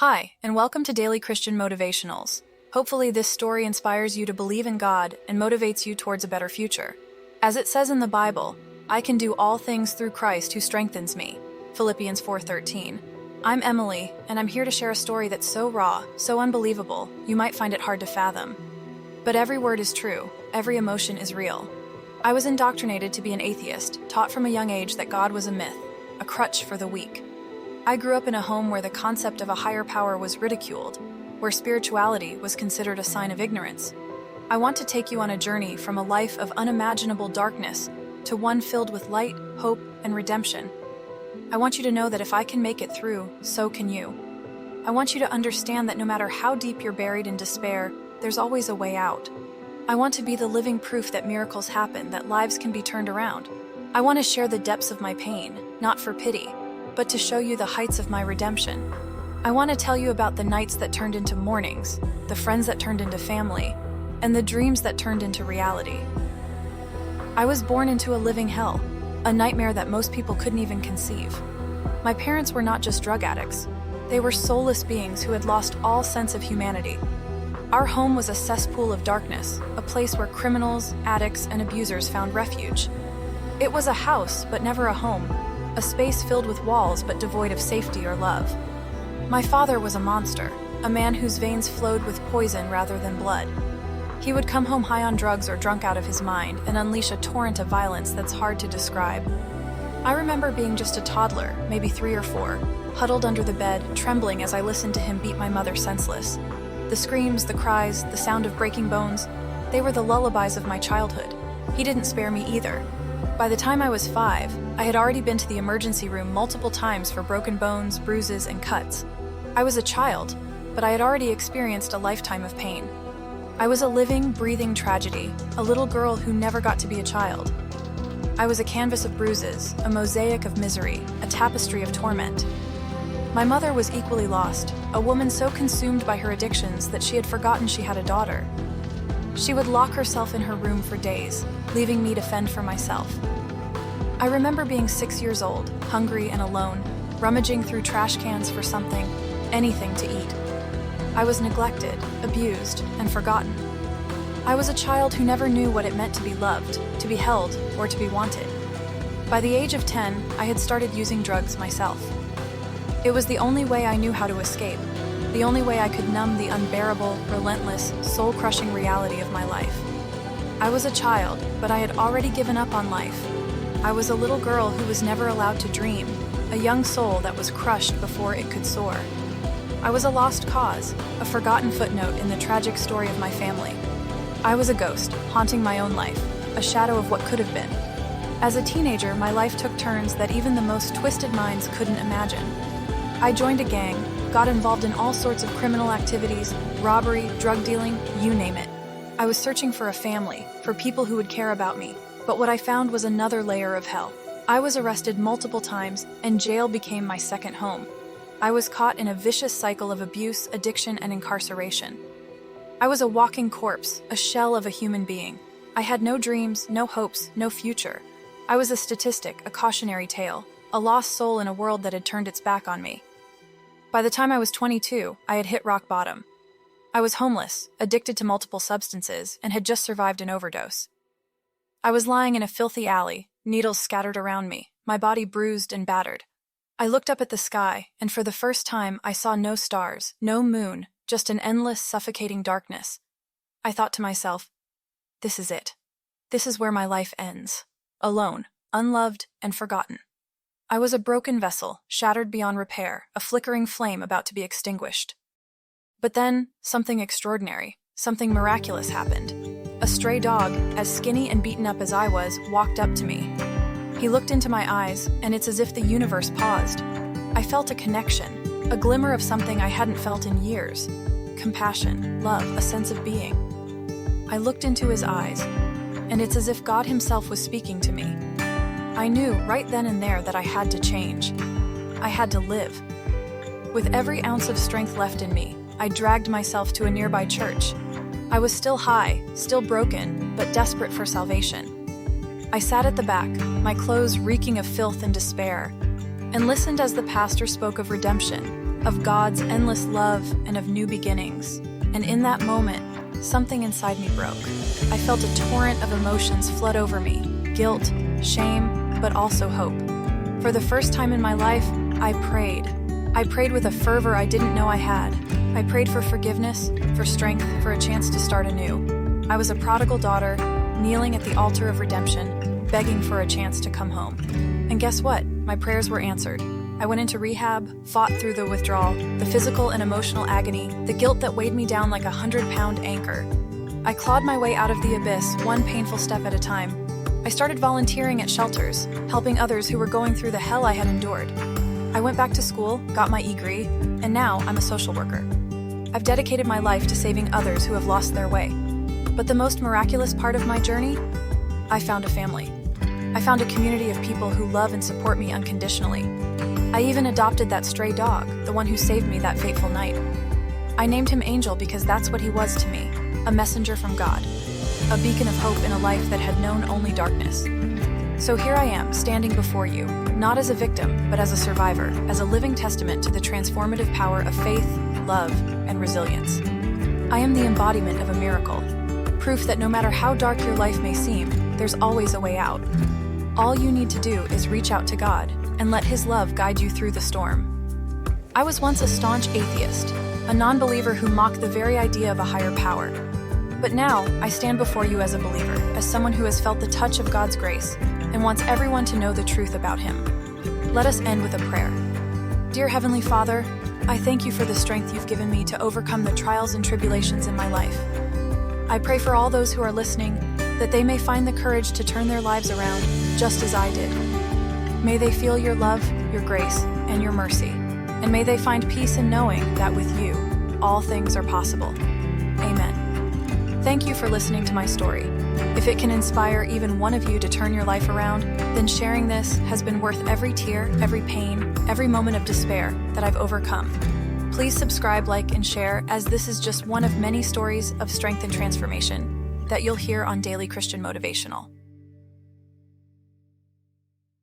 Hi, and welcome to Daily Christian Motivationals. Hopefully, this story inspires you to believe in God and motivates you towards a better future. As it says in the Bible, I can do all things through Christ who strengthens me. Philippians 4:13. I'm Emily, and I'm here to share a story that's so raw, so unbelievable, you might find it hard to fathom. But every word is true, every emotion is real. I was indoctrinated to be an atheist, taught from a young age that God was a myth, a crutch for the weak. I grew up in a home where the concept of a higher power was ridiculed, where spirituality was considered a sign of ignorance. I want to take you on a journey from a life of unimaginable darkness to one filled with light, hope, and redemption. I want you to know that if I can make it through, so can you. I want you to understand that no matter how deep you're buried in despair, there's always a way out. I want to be the living proof that miracles happen, that lives can be turned around. I want to share the depths of my pain, not for pity, but to show you the heights of my redemption. I want to tell you about the nights that turned into mornings, the friends that turned into family, and the dreams that turned into reality. I was born into a living hell, a nightmare that most people couldn't even conceive. My parents were not just drug addicts. They were soulless beings who had lost all sense of humanity. Our home was a cesspool of darkness, a place where criminals, addicts, and abusers found refuge. It was a house, but never a home, a space filled with walls but devoid of safety or love. My father was a monster, a man whose veins flowed with poison rather than blood. He would come home high on drugs or drunk out of his mind and unleash a torrent of violence that's hard to describe. I remember being just a toddler, maybe 3 or 4, huddled under the bed, trembling as I listened to him beat my mother senseless. The screams, the cries, the sound of breaking bones, they were the lullabies of my childhood. He didn't spare me either. By the time I was 5, I had already been to the emergency room multiple times for broken bones, bruises, and cuts. I was a child, but I had already experienced a lifetime of pain. I was a living, breathing tragedy, a little girl who never got to be a child. I was a canvas of bruises, a mosaic of misery, a tapestry of torment. My mother was equally lost, a woman so consumed by her addictions that she had forgotten she had a daughter. She would lock herself in her room for days, leaving me to fend for myself. I remember being 6 years old, hungry and alone, rummaging through trash cans for something, anything to eat. I was neglected, abused, and forgotten. I was a child who never knew what it meant to be loved, to be held, or to be wanted. By the age of 10, I had started using drugs myself. It was the only way I knew how to escape, the only way I could numb the unbearable, relentless, soul-crushing reality of my life. I was a child, but I had already given up on life. I was a little girl who was never allowed to dream, a young soul that was crushed before it could soar. I was a lost cause, a forgotten footnote in the tragic story of my family. I was a ghost, haunting my own life, a shadow of what could have been. As a teenager, my life took turns that even the most twisted minds couldn't imagine. I joined a gang, got involved in all sorts of criminal activities, robbery, drug dealing, you name it. I was searching for a family, for people who would care about me, but what I found was another layer of hell. I was arrested multiple times, and jail became my second home. I was caught in a vicious cycle of abuse, addiction, and incarceration. I was a walking corpse, a shell of a human being. I had no dreams, no hopes, no future. I was a statistic, a cautionary tale, a lost soul in a world that had turned its back on me. By the time I was 22, I had hit rock bottom. I was homeless, addicted to multiple substances, and had just survived an overdose. I was lying in a filthy alley, needles scattered around me, my body bruised and battered. I looked up at the sky, and for the first time, I saw no stars, no moon, just an endless, suffocating darkness. I thought to myself, this is it. This is where my life ends. Alone, unloved, and forgotten. I was a broken vessel, shattered beyond repair, a flickering flame about to be extinguished. But then, something extraordinary, something miraculous happened. A stray dog, as skinny and beaten up as I was, walked up to me. He looked into my eyes, and it's as if the universe paused. I felt a connection, a glimmer of something I hadn't felt in years. Compassion, love, a sense of being. I looked into his eyes, and it's as if God himself was speaking to me. I knew right then and there that I had to change. I had to live. With every ounce of strength left in me, I dragged myself to a nearby church. I was still high, still broken, but desperate for salvation. I sat at the back, my clothes reeking of filth and despair, and listened as the pastor spoke of redemption, of God's endless love and of new beginnings. And in that moment, something inside me broke. I felt a torrent of emotions flood over me: guilt, shame, but also hope. For the first time in my life, I prayed. I prayed with a fervor I didn't know I had. I prayed for forgiveness, for strength, for a chance to start anew. I was a prodigal daughter, kneeling at the altar of redemption, begging for a chance to come home. And guess what? My prayers were answered. I went into rehab, fought through the withdrawal, the physical and emotional agony, the guilt that weighed me down like a 100-pound anchor. I clawed my way out of the abyss, one painful step at a time. I started volunteering at shelters, helping others who were going through the hell I had endured. I went back to school, got my e-degree, and now I'm a social worker. I've dedicated my life to saving others who have lost their way. But the most miraculous part of my journey? I found a family. I found a community of people who love and support me unconditionally. I even adopted that stray dog, the one who saved me that fateful night. I named him Angel because that's what he was to me, a messenger from God, a beacon of hope in a life that had known only darkness. So here I am, standing before you, not as a victim, but as a survivor, as a living testament to the transformative power of faith, love, and resilience. I am the embodiment of a miracle, proof that no matter how dark your life may seem, there's always a way out. All you need to do is reach out to God and let His love guide you through the storm. I was once a staunch atheist, a non-believer who mocked the very idea of a higher power. But now, I stand before you as a believer, as someone who has felt the touch of God's grace and wants everyone to know the truth about Him. Let us end with a prayer. Dear Heavenly Father, I thank you for the strength you've given me to overcome the trials and tribulations in my life. I pray for all those who are listening, that they may find the courage to turn their lives around, just as I did. May they feel your love, your grace, and your mercy, and may they find peace in knowing that with you, all things are possible. Amen. Thank you for listening to my story. If it can inspire even one of you to turn your life around, then sharing this has been worth every tear, every pain, every moment of despair that I've overcome. Please subscribe, like, and share, as this is just one of many stories of strength and transformation that you'll hear on Daily Christian Motivational.